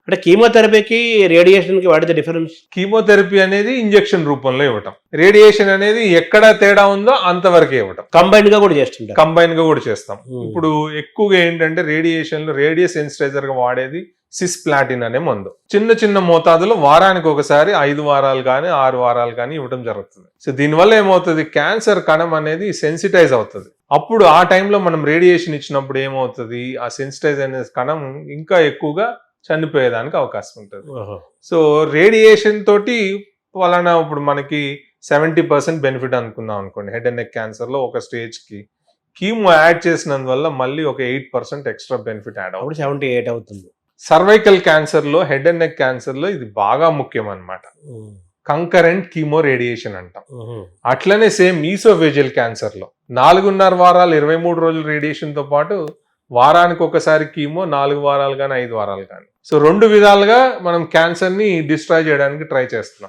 అంటే కీమోథెరపీకి రేడియేషన్కి వాడితే difference? Chemotherapy అనేది ఇంజెక్షన్ రూపంలో ఇవ్వటం, రేడియేషన్ అనేది ఎక్కడ తేడా ఉందో అంతవరకే ఇవ్వటం. కంబైన్డ్ గా కూడా చేస్తుంటారు. కంబైన్ గా కూడా చేస్తాం. ఇప్పుడు ఎక్కువగా ఏంటంటే రేడియేషన్ లో రేడియస్ సెన్సిటైజర్ గా వాడేది సిస్ప్లాటిన్ అనే మందు. చిన్న చిన్న మోతాదులో వారానికి ఒకసారి 5 వారాలు కానీ 6 వారాలు కానీ ఇవ్వడం జరుగుతుంది. సో దీనివల్ల ఏమవుతుంది, క్యాన్సర్ కణం అనేది సెన్సిటైజ్ అవుతుంది. అప్పుడు ఆ టైంలో మనం రేడియేషన్ ఇచ్చినప్పుడు ఏమవుతుంది, ఆ సెన్సిటైజ్ అనే కణం ఇంకా ఎక్కువగా చనిపోయేదానికి అవకాశం ఉంటుంది. సో రేడియేషన్ తోటి వలన ఇప్పుడు మనకి 70% బెనిఫిట్ అనుకుందాం అనుకోండి. హెడ్ అండ్ నెక్ క్యాన్సర్ లో ఒక స్టేజ్ కి కీమో యాడ్ చేసినందువల్ల మళ్ళీ ఒక 8% ఎక్స్ట్రా బెనిఫిట్ యాడ్ అవుతుంది. 78 అవుతుంది. సర్వైకల్ క్యాన్సర్ లో, హెడ్ అండ్ నెక్ క్యాన్సర్ లో ఇది బాగా ముఖ్యం అన్నమాట. కంకరెంట్ కీమో రేడియేషన్ అంటాం. అట్లనే సేమ్ ఈసోఫేజియల్ క్యాన్సర్ లో 4.5 వారాలు 23 రోజులు రేడియేషన్ తో పాటు వారానికి ఒకసారి కీమో 4 వారాలు కానీ 5 వారాలు కానీ. సో 2 విధాలుగా మనం క్యాన్సర్ ని డిస్ట్రాయ్ చేయడానికి ట్రై చేస్తున్నాం.